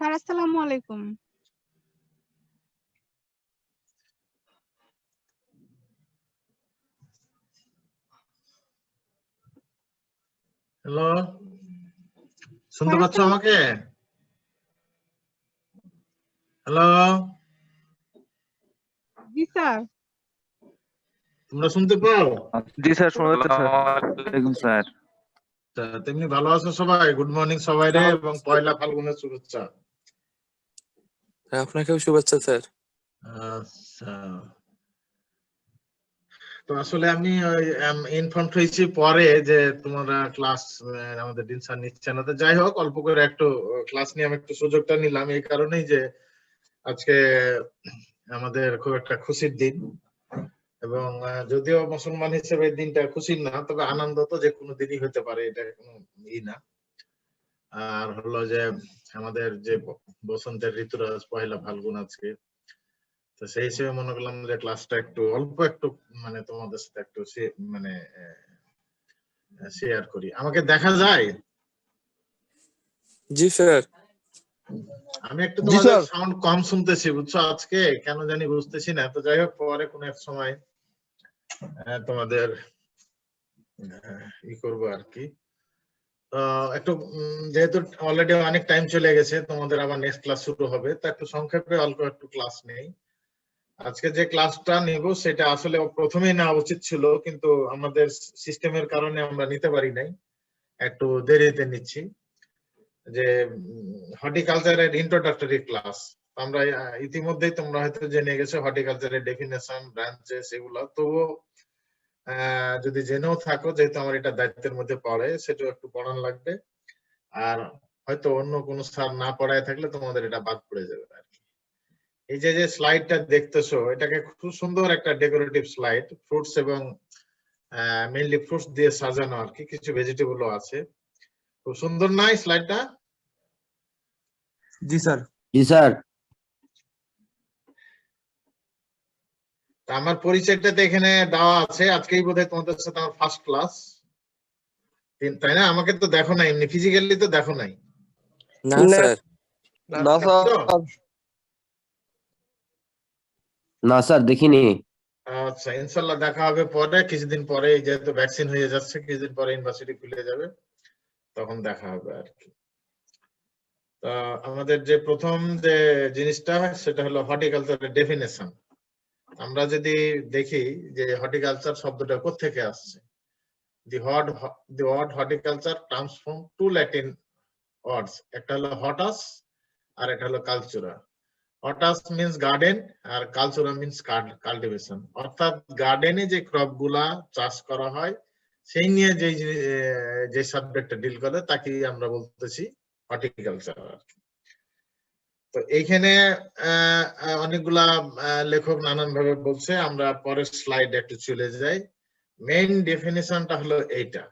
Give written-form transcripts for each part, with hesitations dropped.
Sir আসসালামু আলাইকুম। Hello, শুনতে পাচ্ছ আমাকে? হ্যালো, জি স্যার। তোমরা শুনতে পাও? জি স্যার, শোনা যাচ্ছে স্যার। ওয়ালাইকুম স্যার। তেমনি ভালো আছো সবাই? গুড মর্নিং সবাই রে, এবং পয়লা ফাল্গুনের শুভেচ্ছা। আপনাকেও শুভেচ্ছা স্যার। আচ্ছা, তো আসলে আমি ইনফর্ম হয়েছি পরে যে তোমরা ক্লাস আমাদের দিন স্যার নিচ্ছে না। তো যাই হোক, অল্প করে একটু ক্লাস নিয়ে আমি একটু সুযোগটা নিলাম এই কারণেই যে আজকে আমাদের খুব একটা খুশির দিন, এবং যদিও মুসলমান হিসেবে এই দিনটা খুশির না, তবে আনন্দ তো যে কোনো দিনই হতে পারে, এটা কোনো ই না। আর হলো যে আমাদের যে বসন্তের ঋতুরাজ পয়লা ফাল্গুন আজকে, তো সেই হিসেবে মনে করলাম যে ক্লাসটা একটু অল্প একটু মানে তোমাদের সাথে একটু মানে শেয়ার করি। আমাকে দেখা যায়? জি স্যার। আমি একটু তোমাদের সাউন্ড কম শুনতেছি, বুঝছো? আজকে কেন জানি বুঝতেছি না। তো যাই হোক, পরে কোনো এক সময় তোমাদের ই করবো আর কি। একটু যেহেতু অলরেডি অনেক টাইম চলে গেছে, তোমাদের আবার নেক্সট ক্লাস শুরু হবে, তা একটু সংক্ষেপে অল্প একটু ক্লাস নেই। আজকে যে ক্লাসটা নিব সেটা আসলে প্রথমেই নেওয়া উচিত ছিল, কিন্তু আমাদের সিস্টেমের কারণে আমরা নিতে পারি নাই, একটু দেরিতে নিচ্ছি। যে হর্টিকালচারের ইন্ট্রোডাক্টরি ক্লাস, আমরা ইতিমধ্যেই তোমরা হয়তো জেনে গেছো হর্টিকালচারের ডেফিনেশন, ব্রাঞ্চেস, এগুলো। তবুও যদি জেনেও থাকো, যেহেতু আমার এটা দায়িত্বের মধ্যে পড়ে, সেটা একটু পড়ানো লাগবে। আর হয়তো অন্য কোনো স্যার না পড়ায় থাকলে তোমাদের এটা বাদ পড়ে যাবে আর কি। এই যে যে স্লাইডটা দেখতেছো, এটাকে খুব সুন্দর একটা ডেকোরেটিভ স্লাইড, ফ্রুটস এবং মেইনলি ফ্রুটস দিয়ে সাজানো আর কি, কিছু ভেজিটেবলও আছে। খুব সুন্দর না এই স্লাইডটা? জি স্যার। জি স্যার। আমার পরিচয়টা তো এখানে দেওয়া আছে। আজকেই বোধহয় তোমাদের সাথে আমার ফার্স্ট ক্লাস, তাই না? আমাকে তো দেখো নাই, এমনি ফিজিক্যালি তো দেখো নাই। না স্যার। না স্যার। না স্যার, দেখিনি। আচ্ছা, ইনশাল্লাহ দেখা হবে পরে, কিছুদিন পরে, যেহেতু ভ্যাকসিন হয়ে যাচ্ছে, কিছুদিন পরে ইউনিভার্সিটি খুলে যাবে, তখন দেখা হবে আর কি। আমাদের যে প্রথম যে জিনিসটা সেটা হলো হর্টিকালচারের ডেফিনেশন। আমরা যদি দেখি যে হর্টিকালচার শব্দটা কোত্থেকে আসছে, the word horticulture comes from two Latin words, একটা হলো হটাস আর একটা হলো কালচুরা। হটাস মিন্স গার্ডেন আর কালচুরা মিন্স কাল্টিভেশন, অর্থাৎ গার্ডেনে যে ক্রপ গুলা চাষ করা হয় সেই নিয়ে যে সাবজেক্টটা ডিল করে তাকে আমরা বলতেছি হর্টিকালচার আর কি। তো এইখানে অনেকগুলা লেখক নানান ভাবে বলছে, আমরা পরের স্লাইডে একটু চলে যাই। মেইন ডেফিনেশনটা হলো এইটা।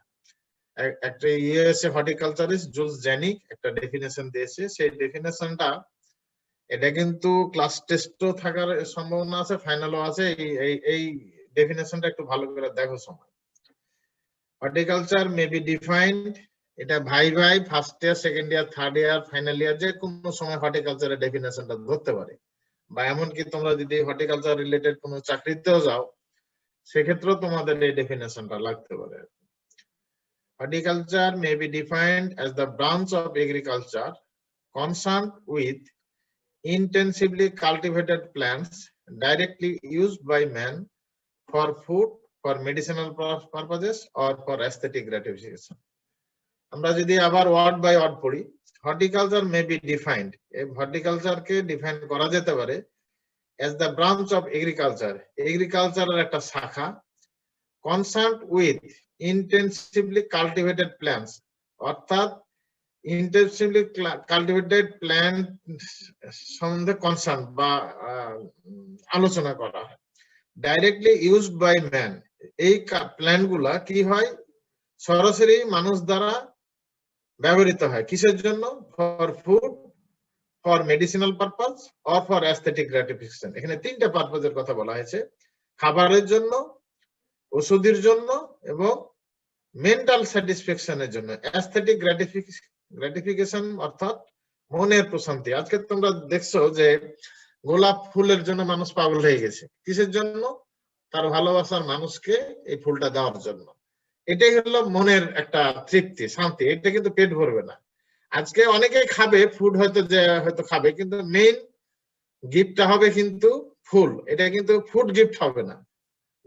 একটা ইউএসএ হর্টিকালচারিস্ট জুলস জ্যানিক একটা ডেফিনেশন দিয়েছে। সেই ডেফিনেশনটা, এটা কিন্তু ক্লাস টেস্টও থাকার সম্ভাবনা আছে, ফাইনালও আছে। এই ডেফিনেশনটা একটু ভালো করে দেখো সময়। হর্টিকালচার মে বি ডিফাইন্ড, এটা ভাই first year, second year, third year, final year, যে কোনো সময় হর্টিকালচারের ডেফিনেশনটা ধরতে পারে। বা এমনকি তোমরা যদি হর্টিকালচার রিলেটেড কোনো চাকরিতেও যাও, সেক্ষেত্রেও তোমাদের এই ডেফিনেশনটা লাগতে পারে। Horticulture may be defined as the branch of agriculture concerned with intensively cultivated plants directly used by man for food, for medicinal purposes or for aesthetic gratification. আমরা যদি আবার ওয়ার্ড বাই ওয়ার্ড পড়ি, হর্টিকালচার মে বি ডিফাইন্ড, এই হর্টিকালচারকে define করা যেতে পারে as the branch of agriculture, এগ্রিকালচারের একটা শাখা, concerned with intensively cultivated plants, অর্থাৎ intensively cultivated plant সম্বন্ধে কনসার্ন বা আলোচনা করা হয়। ডাইরেক্টলি ইউজড বাই ম্যান, এই প্ল্যান্ট গুলা কি হয়, সরাসরি মানুষ দ্বারা ব্যবহৃত হয়। কিসের জন্য? For food, for medicinal purpose or for aesthetic gratification. এখানে তিনটা পারপাসের কথা বলা হয়েছে, খাবারের জন্য, ওষুধের জন্য এবং মেন্টাল স্যাটিসফ্যাকশনের জন্য। অ্যাস্থেটিক গ্র্যাটিফিকেশন অর্থাৎ মনের প্রশান্তি। আজকে তোমরা দেখছো যে গোলাপ ফুলের জন্য মানুষ পাগল হয়ে গেছে, কিসের জন্য? তার ভালোবাসার মানুষকে এই ফুলটা দেওয়ার জন্য। এটাই হলো মনের একটা তৃপ্তি, শান্তি। এটা কিন্তু পেট ভরবে না। আজকে অনেকেই খাবে ফুড, হয়তো খাবে, কিন্তু মেইন গিফটটা হবে কিন্তু ফুল। এটা কিন্তু ফুড গিফট হবে না,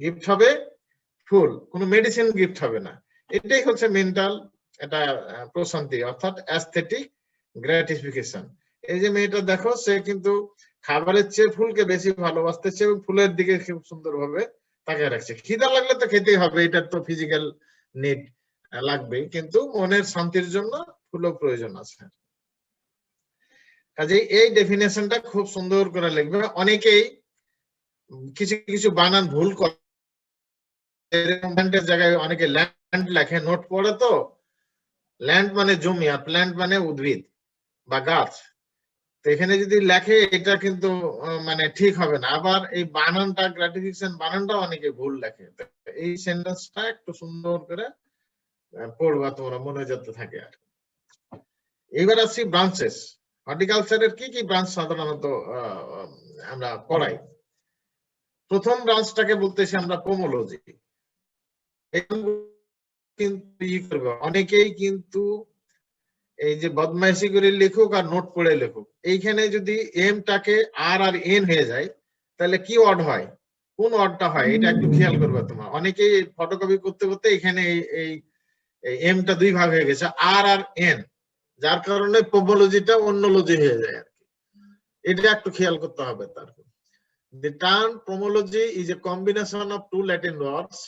গিফট হবে ফুল, কোনো মেডিসিন গিফট হবে না। এটাই হচ্ছে মেন্টাল এটা প্রশান্তি, অর্থাৎ অ্যাস্থেটিক গ্র্যাটিফিকেশন। এই যে মেয়েটা দেখো, সে কিন্তু খাবারের চেয়ে ফুলকে বেশি ভালোবাসতেছে এবং ফুলের দিকে খুব সুন্দরভাবে তাকিয়ে রাখছে। খিদা লাগলে তো খেতেই হবে, এটা তো ফিজিক্যাল নিড, লাগবেই, কিন্তু মনের শান্তির জন্য ফুলও প্রয়োজন আছে। কাজে এই ডেফিনেশনটা খুব সুন্দর করে লিখবে। অনেকেই কিছু কিছু বানান ভুল করে, জায়গায় অনেকে ল্যান্ড লেখে, নোট পড়ে তো ল্যান্ড মানে জমি আর প্ল্যান্ট মানে উদ্ভিদ বা গাছ। তো এখানে যদি লেখে এটা কিন্তু মানে ঠিক হবে না। আবার এই বানানটা, গ্র্যাটিফিকেশন বানানটা অনেকে ভুল লেখে। এই সেন্টেন্সটা একটু সুন্দর করে পড়বা তোমরা, মনে যেতে থাকে। আর এবার আসছি ব্রাঞ্চেস। হর্টিকালচারের কি কি ব্রাঞ্চ সাধারণত আমরা পড়াই? প্রথম ব্রাঞ্চটাকে বলতেছি আমরা পোমোলজি। কিন্তু অনেকেই কিন্তু এই যে বদমাইশি করে লেখুক আর নোট পড়ে লেখুক, এইখানে যদি এমটাকে আর এন হয়ে যায় তাহলে কি ওয়ার্ড হয়, কোন ওয়ার্ডটা হয়, এটা একটু খেয়াল করবে তোমরা। অনেকেই ফটোকপি করতে করতে এখানে এই এমটা দুই ভাগ হয়ে গেছে, আর এন, যার কারণে পোমোলজিটা অন্য লজি হয়ে যায় আর কি। এটা একটু খেয়াল করতে হবে। তারপর the term pomology is a combination of two Latin words.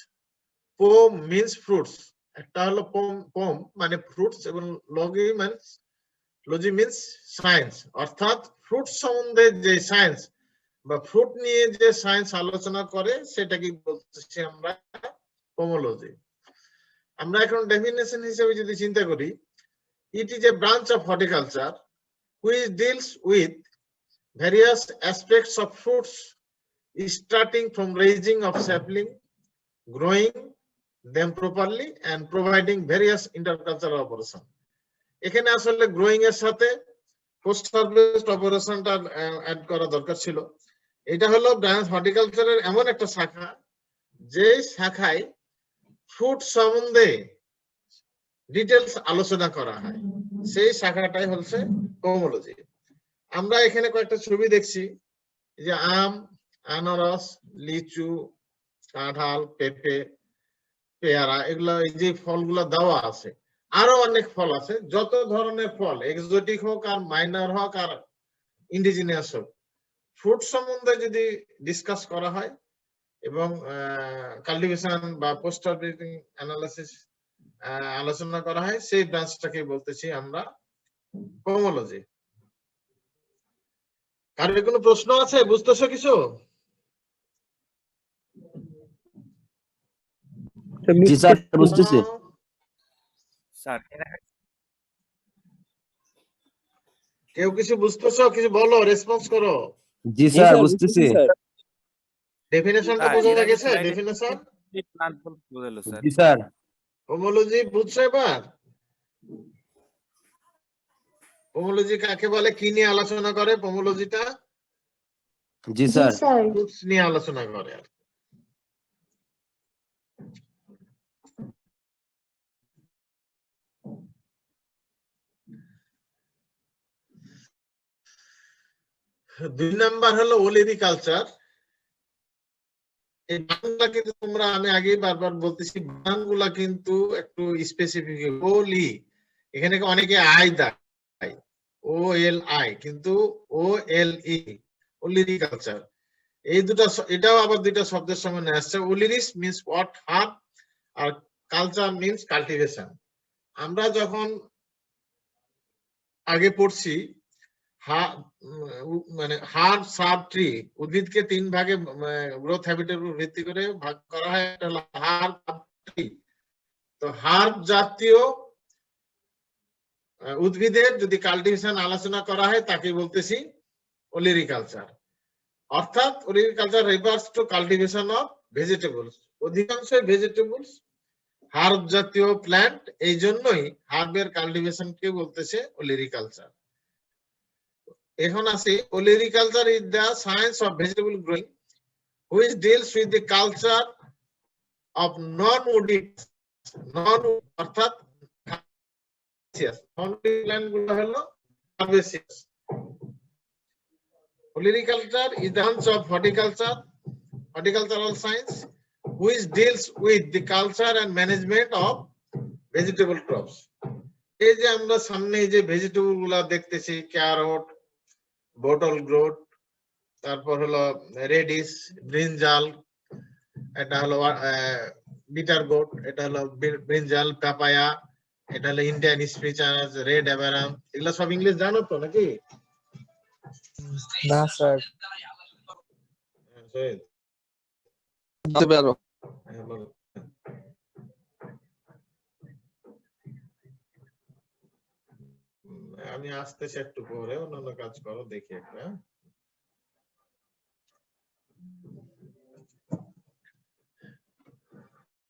Pom means fruits, একটা হলো পম মানে ফ্রুটস, এবং লজি মিন্স সায়েন্স, অর্থাৎ ফ্রুট সম্বন্ধে যে সায়েন্স বা ফ্রুট নিয়ে যে সায়েন্স আলোচনা করে সেটাকে বলতেছি আমরা পোমোলজি। আমরা এখন ডেফিনেশন হিসেবে যদি চিন্তা করি, it is a branch of horticulture which deals with various aspects of fruits, starting from raising of sapling, growing them properly and providing various intercultural operation. এখানে আসলে গ্রোয়িং এর সাথে পোস্ট হারভেস্ট অপারেশনটা অ্যাড করা দরকার ছিল। এটা হলো ব্রাঞ্চ হর্টিকালচারের এমন একটা শাখা যে শাখায় ফ্রুট সম্বন্ধে ডিটেলস আলোচনা করা হয়, সেই শাখাটাই হচ্ছে পোমোলজি। আমরা এখানে কয়েকটা ছবি দেখছি, যে আম, আনারস, লিচু, কাঁঠাল, পেঁপে, পেয়ারা, এগুলা এই যে ফলগুলা দেওয়া আছে। আরো অনেক ফল আছে, যত ধরনের ফল, এক্সোটিক হোক আর মাইনর হোক আর ইন্ডিজিনিয়াস হোক, ফ্রুট সম্বন্ধে যদি ডিসকাস করা হয় এবং কাল্টিভেশন বা পোস্ট হারভেস্টিং অ্যানালিসিস আলোচনা করা হয়, সেই ব্রাঞ্চটাকে বলতেছি আমরা পোমোলজি। কারোর কোনো প্রশ্ন আছে? বুঝতেছো কিছু? জি স্যার, বুঝতেছি। স্যার কেউ কিছু বুঝতেছো? কিছু বলো, রেসপন্স করো। জি স্যার, বুঝতেছি। ডেফিনেশনটা বোঝা গেছে? ডেফিনেশন জি স্যার। পোমোলজি বুঝছো এবার? পোমোলজি কাকে বলে, কি নিয়ে আলোচনা করে পোমোলজিটা? জি স্যার। ফ্রুটস নিয়ে আলোচনা করে। আর দুই নাম্বার হলো ওলিভিকালচার। এই বানানগুলা কিন্তু তোমরা, আমি আগেই বারবার বলতেছি, বানানগুলা কিন্তু একটু স্পেসিফিক। ওলি, এখানে অনেকে আই দেয়, ও এল আই, কিন্তু ও এল ই, ওলিভিকালচার। এই দুটা, এটাও আবার দুইটা শব্দের সঙ্গে আসছে। ওলিরিস মিন্স ওয়াট, হার্ব, আর কালচার মিন্স কাল্টিভেশন। আমরা যখন আগে পড়ছি মানে হার্ব সাব ট্রি, উদ্ভিদকে তিন ভাগে গ্রোথ হ্যাবিটের উপর ভিত্তি করে ভাগ করা হয়। একটা হলো হার্ব ট্রি। তো হার্ব জাতীয় উদ্ভিদের যদি কাল্টিভেশন আলোচনা করা হয় তাকে বলতেছি ওলিরিকালচার। অর্থাৎ olericulture refers to cultivation of vegetables. অধিকাংশ ভেজিটেবলস হার্ব জাতীয় প্ল্যান্ট, এই জন্যই হার্বের কাল্টিভেশনকে বলতেছে ওলিরিকালচার। এখন আসি Olericulture is the science of vegetable growing which deals with the culture of non-woody অর্থাৎ non-woody plant গুলো হলো herbaceous. Olericulture is the branch of horticultural science which deals with the culture and management of vegetable crops. এই যে আমরা সামনে এই যে vegetable গুলা দেখতেছি, ক্যারট, বটল গ্রোথ, তারপর হলো রেডিশ, ব্রিঞ্জাল, এটা হলো বিটার গোট, এটা হলো ব্রিঞ্জাল, পাপায়া, এটা হলো ইন্ডিয়ান স্পিনাচ, রেড অ্যামারান্থ, এগুলা সব ইংলিশ জানো তো নাকি? না স্যার। আমি আসতেছি একটু পরে, অন্যান্য কাজ করো, দেখি একটা।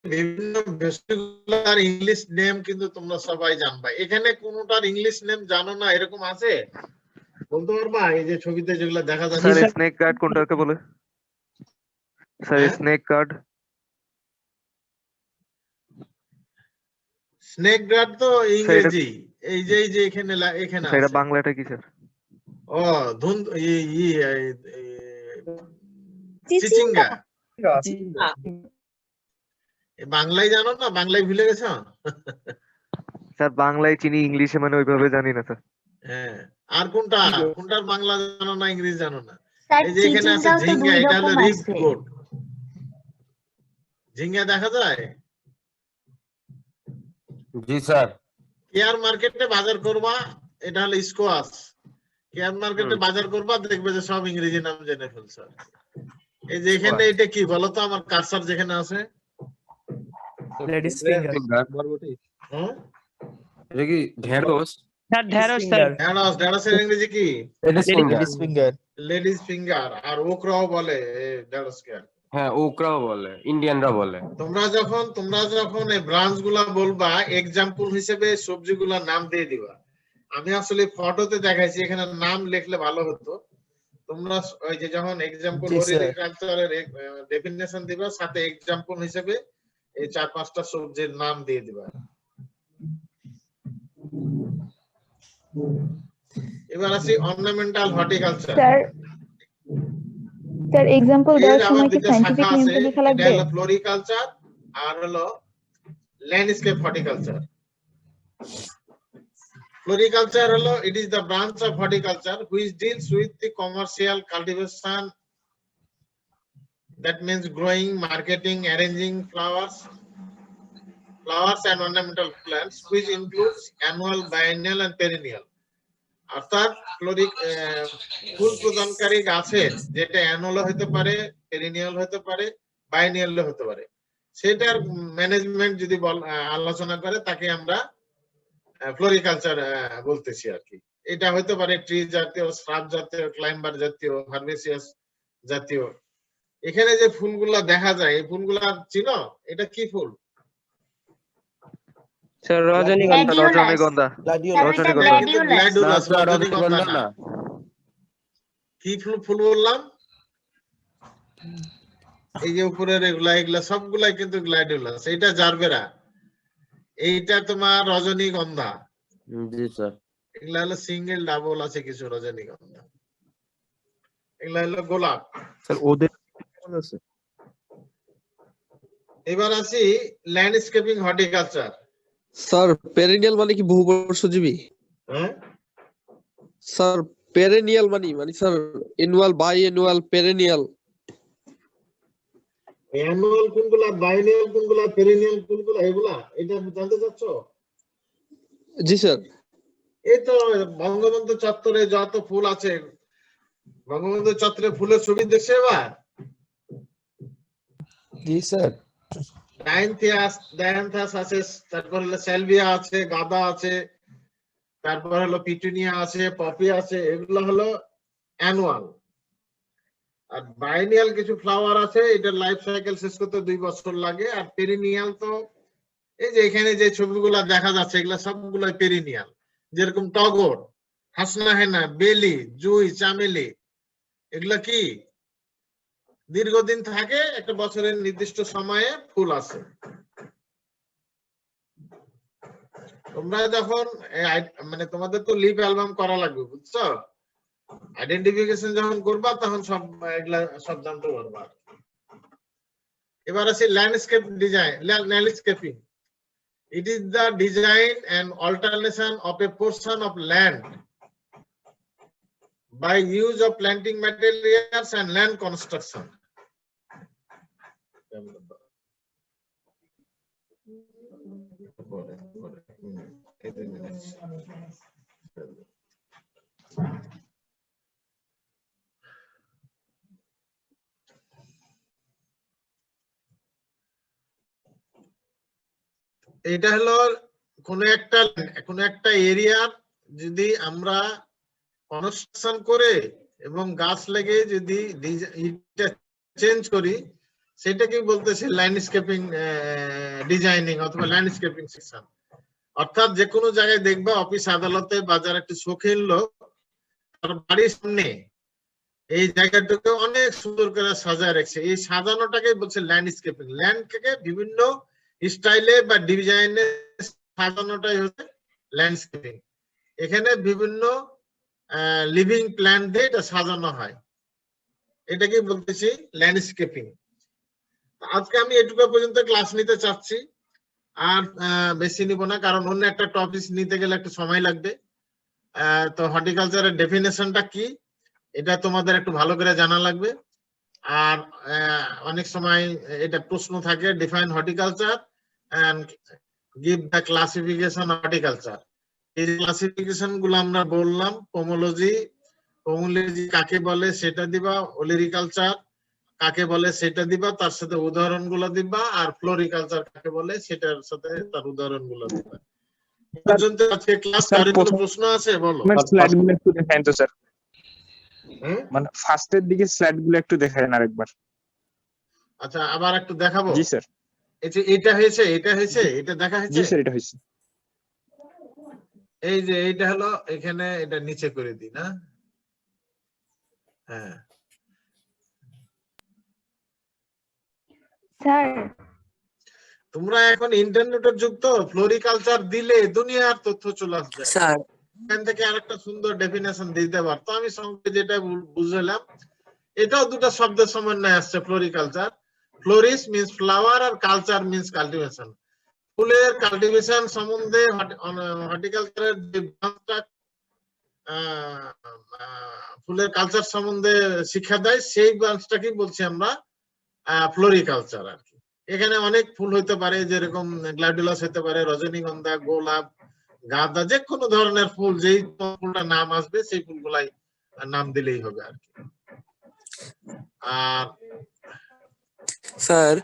বিভিন্ন ভেজিটেবলের ইংলিশ নেম কিন্তু তোমরা সবাই জানবা। এখানে কোনটার ইংলিশ নেম জানো না এরকম আছে? বলতে পারবা? এই যে ছবিতে যেগুলো দেখা যাচ্ছে। স্যার স্নেক গার্ড কোনটাকে বলে? Sir snake guard. Snake guard তো ইংরেজি। এই যে এখানে এখানে আছে। এটা বাংলাটা কি স্যার? ও ধুন চিচিঙ্গা। বাংলায় জানো না? বাংলায় ভুলে গেছো? স্যার বাংলায় চিনি, ইংলিশে মানে ওইভাবে জানি না স্যার। হ্যাঁ, আর কোনটার বাংলা জানো না, ইংরেজি জানো না? এই যে এখানে আছে ঝিঙ্গা, এটা হলো রিড গোট। ঝিঙ্গা দেখা যায়? জি স্যার। কেয়ার মার্কেটে বাজার করবা, এটা হলো স্কোয়াশ। কেয়ার মার্কেটে বাজার করবা, দেখবে যে সব ইংরেজি নাম জেনে ফেলছো। এই যে এখানে এটা কি বলো তো, আমার কারসার যেখানে আছে? Ladies finger. হ্যাঁ, এটা কি ঢেঁড়স? স্যার ঢেঁড়স স্যার। ঢেঁড়সের ইংরেজি কি? Ladies finger. Ladies finger. আর ওকরাও বলে ঢেঁড়সকে। হ্যাঁ, ওকরাও বলে, ইন্ডিয়ানরা বলে। তোমরা যখন এই ব্রাঞ্চ গুলা বলবা, এক্সাম্পল হিসেবে সবজিগুলোর নাম দিয়ে দিবা। আমি আসলে ফটোতে দেখাইছি, এখানে নাম লিখলে ভালো হতো। তোমরা ওই যে যখন এক্সাম্পল হর্টিকালচারের ডেফিনিশন দিবা, সাথে এক্সাম্পল হিসেবে এই 4-5টা সবজির নাম দিয়ে দিবা। এবার আসি অর্নামেন্টাল হর্টিকালচার। স্যার এক্সাম্পল দেওয়ার সময় কি সায়েন্টিফিক নেমটা লেখা লাগবে? এটা হলো ফ্লোরিকালচার আর হলো landscape horticulture. Floriculture holo, it is the branch of horticulture which deals with the commercial cultivation, that means growing, marketing, arranging flowers and ornamental plants, which includes annual, biennial and perennial. অর্থাৎ ফুল প্রদানকারী গাছের যেটা annual হতে পারে, perineal হতে পারে, বাইনিয়াল হতে পারে, সেটার ম্যানেজমেন্ট যদি আলোচনা করে তাকে আমরা ফ্লোরিকালচার বলতেছি আর কি। এটা হতে পারে ট্রি জাতীয়, শ্রাব জাতীয়, ক্লাইম্বার জাতীয়, হার্বেসিয়াস জাতীয়। এখানে যে ফুলগুলা দেখা যায়, এই ফুলগুলা চিনো? এটা কি ফুল? স্যার রজনীগন্ধা। রজনীগন্ধা। রজনীগন্ধা না। কি ফুল বললাম? এই যে উপরের এগুলা সবগুলাই কিন্তু গ্ল্যাডিওলাস। এইটা জারবেরা, এইটা তোমার রজনীগন্ধা। জি স্যার। এগুলা হলো সিঙ্গেল, ডাবল আছে কিছু রজনীগন্ধা। এগুলা হলো গোলাপ। স্যার ওদের কেমন আছে? এবার আসি ল্যান্ডস্কেপিং হর্টিকালচার। স্যার পেরেনিয়াল মানে কি বহুবর্ষজীবী? হ্যাঁ স্যার পেরেনিয়াল মানে স্যার অ্যানুয়াল, বাইঅ্যানুয়াল, পেরেনিয়াল। অ্যানুয়াল কোনগুলা, বাইনিয়াল কোনগুলা, পেরিনিয়াল কোনগুলা, এগুলা এটা জানতে চাচ্ছ? জি স্যার। এই তো বঙ্গবন্ধু চত্বরে যত ফুল আছে, বঙ্গবন্ধু চত্বরে ফুলের ছবি দেখছে এবার? জি স্যার। ডায়ান্থাস আছে, তারপর হলো স্যালভিয়া আছে, গাঁদা আছে, তারপর হলো পিটুনিয়া আছে, পপি আছে, এগুলো হলো অ্যানুয়াল। আর বাইনিয়াল কিছু ফ্লাওয়ার আছে, এটার লাইফ সাইকেল শেষ করতে 2 বছর লাগে। আর পেরিনিয়াল তো এই যে এখানে যে ছবিগুলো দেখা যাচ্ছে, এগুলা সবগুলো পেরিনিয়াল। যেরকম টগর, হাসনা হেনা, বেলি, জুই, চামেলি, এগুলা কি দীর্ঘদিন থাকে, একটা বছরের নির্দিষ্ট সময়ে ফুল আসে। তোমরা যখন মানে তোমাদের তো লিভ অ্যালবাম করা লাগবে, বুঝছো? আইডেন্টিফিকেশন যখন করবা তখন সব এগুলা সব জানতে পারবা। এবার আছে landscape design, landscaping. It is the design and alternation of a portion of land by use of planting materials and land construction. এটা হলো কোন একটা এরিয়ার যদি আমরা কনস্ট্রাকশন করে এবং গাছ লেগে যদি চেঞ্জ করি, সেটাকে বলতেছে ল্যান্ডস্কেপিং ডিজাইনিং অথবা ল্যান্ডস্কেপিং সেকশন। অর্থাৎ যে কোনো জায়গায় দেখবা অফিস আদালতে বাজার একটা শৌখিন লোক তার বাড়ির সামনে এই জায়গাটাকে অনেক সুন্দর করে সাজায় রাখছে, এই সাজানোটাকে বলছে ল্যান্ডস্কেপিং। ল্যান্ডকে বিভিন্ন স্টাইলে বা ডিজাইনে সাজানোটাই হচ্ছে ল্যান্ডস্কেপিং। এখানে বিভিন্ন লিভিং প্ল্যান্ট দিয়ে এটা সাজানো হয়, এটাকে বলতেছি ল্যান্ডস্কেপিং। আজকে আমি এটুকু পর্যন্ত ক্লাস নিতে চাচ্ছি, আর বেশি নিব না, কারণ অন্য একটা টপিক নিতে গেলে একটু সময় লাগবে। তো হর্টিকালচারের ডেফিনেশনটা কি এটা তোমাদের একটু ভালো করে জানা লাগবে। আর অনেক সময় এটা প্রশ্ন থাকে, define horticulture and give the classification of horticulture. এই ক্লাসিফিকেশন গুলো আমরা বললাম, পোমোলজি কাকে বলে সেটা দিবা, ওলেরিকালচার কাকে বলে সেটা দিবা, তার সাথে উদাহরণ গুলো দিবা, আর ফ্লোরিকালচার কাকে বলে সেটার সাথে তার উদাহরণ গুলো দিবা। পর্যন্ত আজকে ক্লাস কার কোনো প্রশ্ন আছে বলো। স্লাইড গুলো একটু দেখাইন তো স্যার, মানে ফার্স্টের দিকে স্লাইড গুলো একটু দেখাইন আরেকবার। আচ্ছা আবার একটু দেখাবো? জি স্যার। এটা হয়েছে, এটা দেখা হয়েছে? জি স্যার, এটা হয়েছে। এই যে এটা হলো, এখানে এটা নিচে করে দিই না? হ্যাঁ স্যার তোমরা এখন ইন্টারনেটের যুগ, তো ফ্লোরিকালচার দিলে দুনিয়ার তথ্য চলে আসবে স্যার। এখান থেকে আরেকটা সুন্দর ডেফিনেশন দিতে পারতো। আমি সঙ্গে যেটা বুঝলাম, এটাও দুটো শব্দের সমন্বয়ে আসছে, ফ্লোরিকালচার। ফ্লোরিস মিন্স ফ্লাওয়ার আর কালচার মিন্স কাল্টিভেশন। ফুলের কাল্টিভেশন সম্বন্ধে হর্টিকালচারের যে ব্রাঞ্চটা ফুলের কালচার সম্বন্ধে শিক্ষা দেয়, সেই ব্রাঞ্চটাকে বলছি আমরা ফ্লোরিকালচার আর কি। এখানে অনেক ফুল হইতে পারে, যেরকম গ্ল্যাডিওলাস হতে পারে, রজনীগন্ধা, গোলাপ, গাঁদা, যে কোনো ধরনের ফুল, যেই ফুলটা নাম আসবে সেই ফুলগুলাই নাম দিলেই হবে আর কি। আর স্যার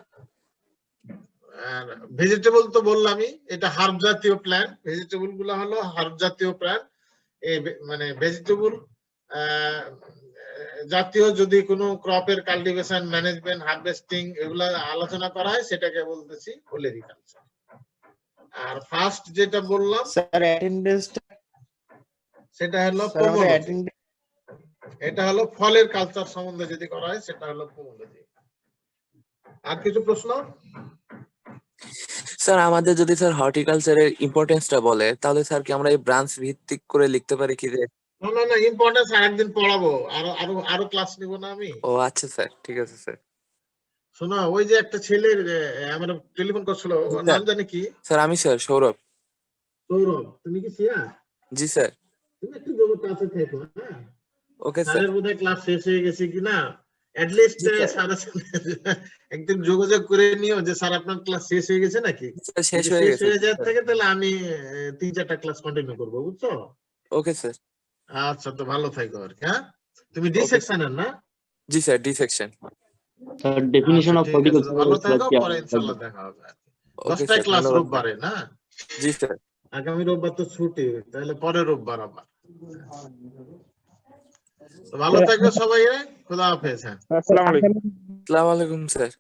ভেজিটেবল তো বললামই, এটা হার্ব জাতীয় প্ল্যান্ট। ভেজিটেবল গুলো হলো হার্ব জাতীয় প্ল্যান্ট। এই মানে ভেজিটেবল জাতীয় যদি কোনো ক্রপের কাল্টিভেশন, ম্যানেজমেন্ট, হারভেস্টিং এগুলা আলোচনা করা হয়, সেটাকে বলতেছি ওলেরিকালচার। আর ফার্স্ট যেটা বললাম স্যার অ্যাটেন্ডেন্স সেটা হলো পোমোলজি। এটা হলো ফলের কালচার সম্বন্ধে যদি করা হয়, সেটা হলো পোমোলজি। আর কিছু প্রশ্ন? স্যার আমাদের যদি স্যার হর্টিকালচারের ইম্পর্টেন্সটা বলে, তাহলে স্যার কি আমরা এই ব্রাঞ্চ ভিত্তিক করে লিখতে পারি কি? না ইম্পর্টেন্স আরেকদিন পড়াবো, আরো ক্লাস নিব না আমি। ও আচ্ছা স্যার, ঠিক আছে স্যার। শোনো, ওই যে একটা ছেলের আমার টেলিফোন করছিল, ওর নাম জানি কি? স্যার আমি স্যার সৌরভ। সৌরভ, তুমি কি সিয়া? জি স্যার। তুমি একটু যোগ ক্লাসে থেকো, হ্যাঁ? Okay sir. স্যারের বোধহয় ক্লাস শেষ হয়ে গেছে কিনা, অ্যাটলিস্ট স্যারের সাথে একদিন যোগাযোগ করে নিও যে স্যার আপনার ক্লাস শেষ হয়ে গেছে নাকি। শেষ হয়ে গেছে। হয়ে যাওয়ার থেকে তাহলে আমি 3-4টা ক্লাস কন্টিনিউ করবো, বুঝছো? Okay sir. আচ্ছা, তো ভালো থাকো আর কি। হ্যাঁ, তুমি ডি সেকশনের না? জি sir, D section. Sir definition of horticulture. ভালো থাকো, পরে ইনশাআল্লাহ দেখা হবে। 10টায় ক্লাস রোববারে না? জি স্যার। আগামী রোববার তো ছুটি, তাহলে পরের রোববার আবার। ভালো থাকবে সবাই, খোদা হাফেজ। আসসালামু আলাইকুম। আসসালামু আলাইকুম স্যার।